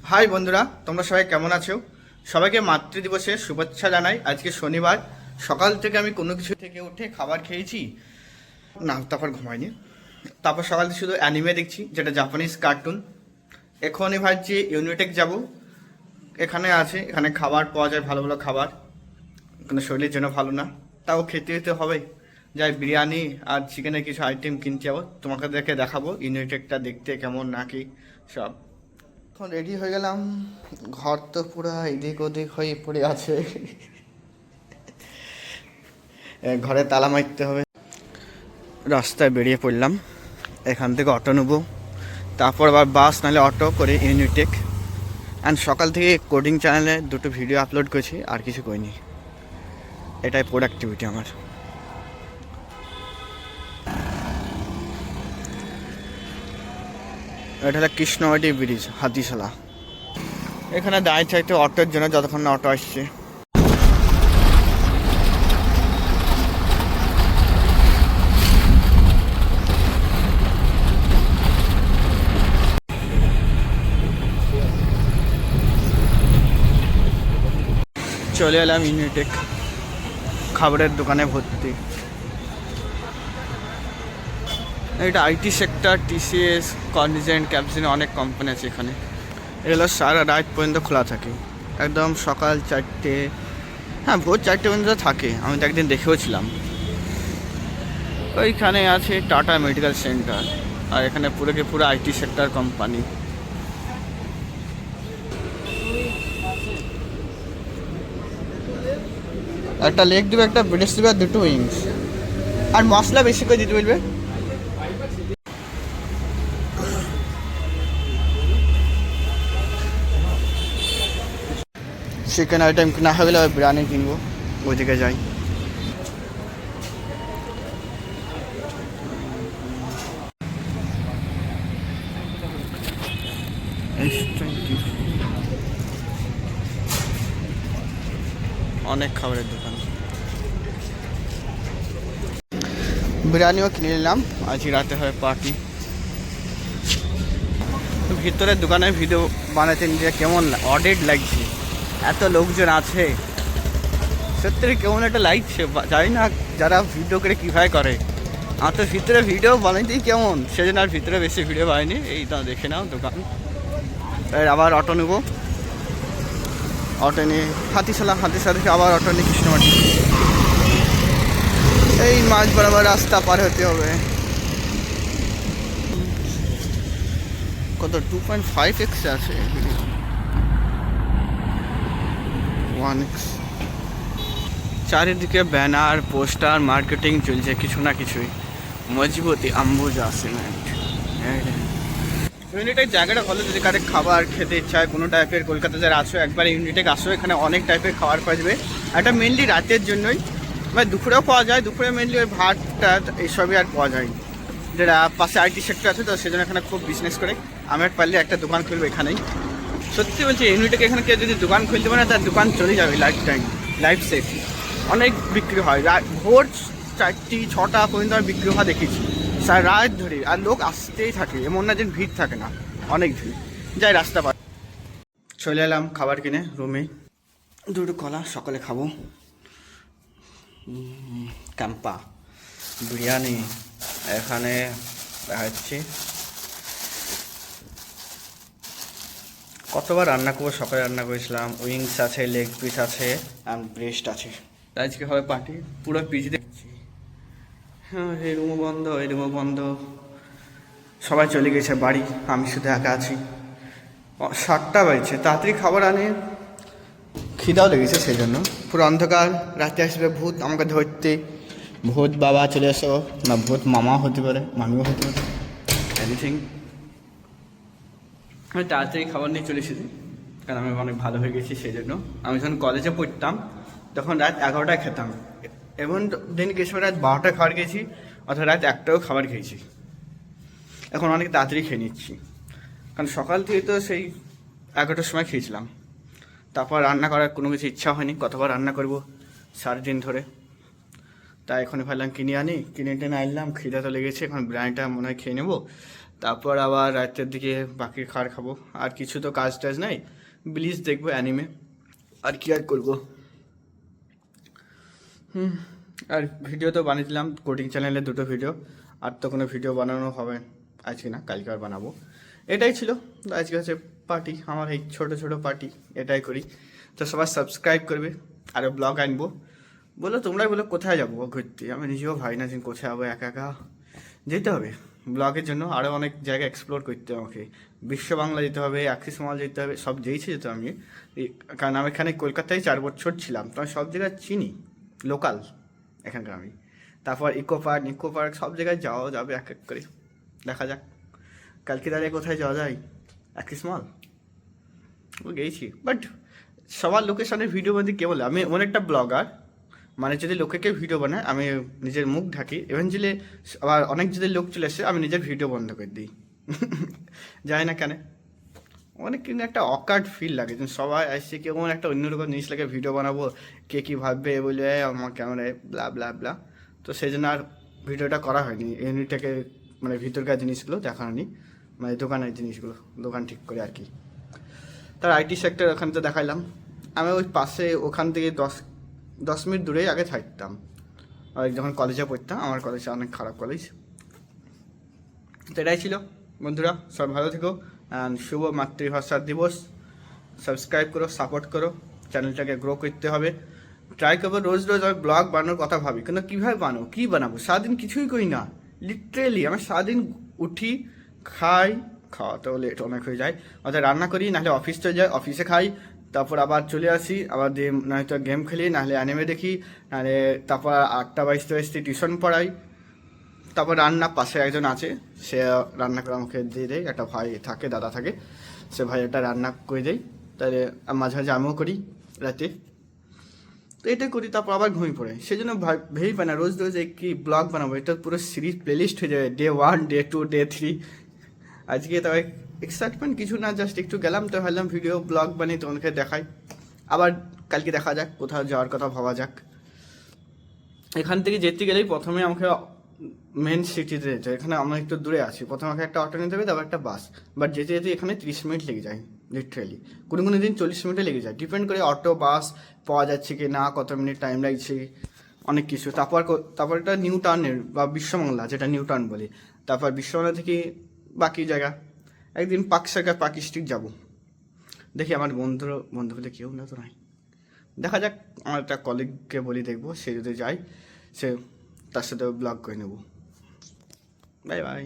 High বন্ধুরা, তোমরা সবাই কেমন আছো? সবাইকে মাতৃদিবসের শুভেচ্ছা জানাই। আজকে শনিবার সকাল থেকে আমি কোনো কিছু থেকে উঠে খাবার খেয়েছি না, তারপর ঘুমাইনি। তারপর সকাল থেকে শুধু অ্যানিমে দেখছি, যেটা জাপানিজ কার্টুন। এখনই ভাবছি ইউনিটেক যাব। এখানে আছে, এখানে খাবার পাওয়া যায়, ভালো ভালো খাবার, কিন্তু শরীরের জন্য ভালো না, তাও খেতে খেতে হবে। যাই বিরিয়ানি আর চিকেনের কিছু আইটেম কিনতে যাবো, তোমাকে দেখাবো ইউনিটেকটা দেখতে কেমন নাকি সব। এখন রেডি হয়ে গেলাম, ঘর তো পুরো এদিক ওদিক হয়ে পড়ে আছে। ঘরে তালা মারতে হবে। রাস্তায় বেরিয়ে পড়লাম, এখান থেকে অটো নেবো, তারপর আবার বাস নাহলে অটো করে ইউনিটেক। অ্যান্ড সকাল থেকে কোডিং চ্যানেলে দুটো ভিডিও আপলোড করেছি, আর কিছু করিনি। এটাই প্রোডাক্টিভিটি আমার। এটা হলো কৃষ্ণবাটি ব্রিজ, হাতিশালা। এখানে দাঁড়িয়ে থাকতে অটোর জন্য, যতক্ষণ না অটো আসছে। চলে এলাম ইউনিটেক, খাবারের দোকানে ভর্তি। এটা আইটি সেক্টর, টিসিএস, কগনিজেন্ট, ক্যাপজেন, অনেক কোম্পানি আছে এখানে। এগুলো সারা রাত পর্যন্ত খোলা থাকে, একদম সকাল 4টে, হ্যাঁ ভোর 4টে পর্যন্ত থাকে। আমি তো একদিন দেখেও ছিলাম। ওইখানে আছে টাটা মেডিকেল সেন্টার, আর এখানে পুরো আইটি সেক্টর কোম্পানি। একটা লেগ দেবে, একটা ব্রেস্ট দেবে, আর দুটো উইংস, আর মশলা বেশি করে দিতে বলবে। চিকেন আইটেম কিনা হয়ে গেলে বিরিয়ানি কিনবো, ওইদিকে যাই। অনেক খাবারের দোকান, বিরিয়ানিও কিনে নিলাম। আজ রাতে হয় পার্টি। ভিতরের দোকানে ভিডিও বানাতে নিজে কেমন অডেড লাগছে, এত লোকজন আছে, সত্যি কেমন একটা লাগছে। জানি না যারা ভিডিও করে কীভাবে করে। আমার তো ভিতরে ভিডিও বানাইতেই কেমন, সেজন্য আর ভিতরে বেশি ভিডিও বানাইনি। এই তো দেখে নাও দোকান। আবার অটো নেবো, অটো নিয়ে হাতিশালা থেকে আবার অটো নিয়ে কৃষ্ণমাটি। এই মাঝ বরাবর রাস্তা পার হতে হবে। কত 2.5x আছে, 1x। চারিদিকে ব্যানার, পোস্টার, মার্কেটিং চলছে কিছু না কিছুই। মজবুতি আম্বুজা সিমেন্ট। ইউনিটেক জায়গাটা ভালো, যদি কারে খাবার খেতে ইচ্ছা হয় কোনো টাইপের, কলকাতা যারা আসো একবার ইউনিটেক আসো, এখানে অনেক টাইপের খাবার পাওয়া যাবে। এটা মেনলি রাতের জন্যই, মানে দুপুরেও পাওয়া যায়। দুপুরে মেনলি ওই ভাত টাত এইসবই আর পাওয়া যায়। যেটা পাশে আইটি সেক্টর আছে তো, সেজন্য এখানে খুব বিজনেস করে। আমি পারলে একটা দোকান খুলবো এখানেই। সত্যি বলছি, ইউনিটেক এখানে কেউ যদি দোকান খুলতে পারে, তার দোকান চলে যাবে লাইফ টাইম, লাইফ সেট। অনেক বিক্রি হয়, ভোর 4টা 6টা পর্যন্ত আমি বিক্রি হওয়া দেখেছি, সারা রাত ধরে। আর লোক আসতেই থাকে, এমন না যে ভিড় থাকে না, অনেক ভিড়। যাই রাস্তা পার। চলে এলাম খাবার কিনে রুমে। দুটো কলা সকালে খাবো। ক্যাম্পা বিরিয়ানি এখানে হচ্ছে। কতবার রান্না করবো, সকালে রান্না করেছিলাম। উইংস আছে, লেগ পিস আছে, আর ব্রেস্ট আছে। আজকে হবে পার্টি, পুরো পিজি দেখছি। হ্যাঁ, এই রুমও বন্ধ, এই রুমও বন্ধ, সবাই চলে গেছে বাড়ি, আমি শুধু একা আছি। 7টা বাজছে, তাড়াতাড়ি খাবার আনে, খিদাও লেগেছে, সেই জন্য। পুরো অন্ধকার, রাতে আসবে ভূত আমাকে ধরতে। ভূত বাবা চলে এসো, না ভূত মামা হতে পারে, মামিও হতে পারে, এনিথিং। আমি তাড়াতাড়ি খাবার নিয়ে চলে এসেছি, কারণ আমি অনেক ভালো হয়ে গেছি সেই জন্য। আমি যখন কলেজে পড়তাম তখন রাত 11টায় খেতাম, এমন দিন কিছু রাত 12টায় খাবার খেয়েছি, অথবা রাত 1টাও খাবার খেয়েছি। এখন অনেক তাড়াতাড়ি খেয়ে নিচ্ছি, কারণ সকাল থেকে তো সেই 11টার সময় খেয়েছিলাম। তারপর রান্না করার কোনো কিছু ইচ্ছা হয়নি, কতবার রান্না করবো সারাদিন ধরে। তাই এখনই ভাবলাম কিনে আনি, কিনে টেনে আনলাম। খিদে তো লেগেছে, এখন বিরিয়ানিটা মনে হয় খেয়ে নেবো, তারপর আবার রাতের দিকে বাকি খাবার খাবো। আর কিছু তো কাজ টাজ নাই, ব্লিচ দেখবো অ্যানিমে, আর কি আর করবো। আর ভিডিও তো বানিয়েছিলাম কোডিং চ্যানেলে 2টো ভিডিও, আর তো কোনো ভিডিও বানানো হবে আজকে না, কালকে আর বানাবো। এটাই ছিল আজকে, হচ্ছে পার্টি, আমার এই ছোটো ছোটো পার্টি এটাই করি। তো সবাই সাবস্ক্রাইব করবে, আরও ব্লগ আনবো। বলো তোমরাই বলো কোথায় যাবো ঘুরতে, আমি নিজেও ভাই না যে কোথায় যাবো, একা একা যেতে হবে ব্লগের জন্য। আরও অনেক জায়গা এক্সপ্লোর করতে হবে আমাকে, বিশ্ব বাংলা যেতে হবে, অ্যাক্সিস মল যেতে হবে, সব যেয়েছি যেতে আমি। কারণ আমি এখানে কলকাতায় 4 বছর ছিলাম, তো আমি সব জায়গায় চিনি, লোকাল এখানকার আমি। তারপর ইকো পার্ক সব জায়গায় যাওয়া যাবে এক এক করে, দেখা যাক কালকে দাঁড়িয়ে কোথায় যাওয়া যায়। অ্যাক্সিস মল ও গেছি, বাট সবার লোকের সামনে ভিডিও বানাতে কে বলে, আমি এমন একটা ব্লগার, মানে যদি লোকেকে ভিডিও বানায় আমি নিজের মুখ ঢাকি, ইভেনচুয়ালি আবার অনেক যদি লোক চলে আসে আমি নিজের ভিডিও বন্ধ করে দিই। জানি না কেন, অনেক কিন্তু একটা অকার্ড ফিল লাগে, যে সবাই আসছে কেমন একটা অন্যরকম জিনিস লাগে, ভিডিও বানাবো কে কী ভাববে বলে আমার ক্যামেরায় ব্লা ব্লা ব্লা। তো সেই জন্য আর ভিডিওটা করা হয়নি, ইউনিটটাকে মানে ভিতরকার জিনিসগুলো দেখানো নি, মানে দোকানের জিনিসগুলো, দোকান ঠিক করে আর কি। তার আইটি সেক্টর ওখান থেকে দেখাইলাম। আমি ওই পাশে ওখান থেকে 10 মিনিট দূরেই আগে থাকতাম, আর যখন কলেজে পড়তাম, আমার কলেজটা অনেক খারাপ কলেজ। তো এটাই ছিল বন্ধুরা, সব ভালো থেকো, অ্যান্ড শুভ মাতৃভাষা দিবস। সাবস্ক্রাইব করো, সাপোর্ট করো, চ্যানেলটাকে গ্রো করতে হবে। ট্রাই করবো রোজ রোজ আমি ব্লগ বানানোর কথা ভাবি, কিন্তু কীভাবে বানাবো, কী বানাবো, সারাদিন কিছুই করি না। লিটারেলি আমি সারাদিন উঠি, খাই, খাওয়াতেও লেট অনেক হয়ে যায়, অর্থাৎ রান্না করি, নাহলে অফিস চলে যাই, অফিসে খাই, তারপর আবার চলে আসি, আবার দিয়ে নয়তো গেম খেলি, নাহলে অ্যানিমে দেখি, নাহলে তারপর 8টা বাজতে বাজতে টিউশন পড়াই। তারপর রান্না পাশে একজন আছে, সে রান্না করে আমাকে দিয়ে দেয়, একটা ভাই থাকে, দাদা থাকে, সে ভাই একটা রান্না করে দেয়, তাহলে মাঝে মাঝে আমিও করি রাতে। তো এটাই করি, তারপর আবার ঘুমিয়ে পড়ে। সেই জন্য ভেবেই পাই না রোজ রোজ কি ব্লগ বানাবো, এটা পুরো সিরিজ প্লেলিস্ট হয়ে যাবে, ডে 1, ডে 2, ডে 3। আজকে তবে এক্সাইটমেন্ট কিছু না, জাস্ট একটু গেলাম, তো ভাবলাম ভিডিও ব্লগ বানিয়ে তোমাকে দেখাই। আবার কালকে দেখা যাক, কোথাও যাওয়ার কথা ভাবা যাক। এখান থেকে যেতে গেলেই প্রথমে আমাকে মেন সিটিতে যেতে, এখানে আমরা একটু দূরে আছি, প্রথমে আমাকে একটা অটো নিতে হবে, তারপর একটা বাস। বাট যেতে যেতে এখানে 30 মিনিট লেগে যায় লিটারেলি, কোনো কোনো দিন 40 মিনিটে লেগে যায়, ডিপেন্ড করে অটো বাস পাওয়া যাচ্ছে কি না, কত মিনিট টাইম লাগছে, অনেক কিছু। তারপর একটা নিউ টার্নের বা বিশ্ববাংলা, যেটা নিউ টার্ন বলি, তারপর বিশ্ববাংলা থেকে বাকি জায়গা। একদিন পাক স্ট্রিট যাবো, দেখি আমার বন্ধু বলে কেউ না তো নাই, দেখা যাক। আমার একটা কলিগকে বলি, দেখবো সে যদি যায়, তার সাথে ব্লগ করে নেবো। Bye bye.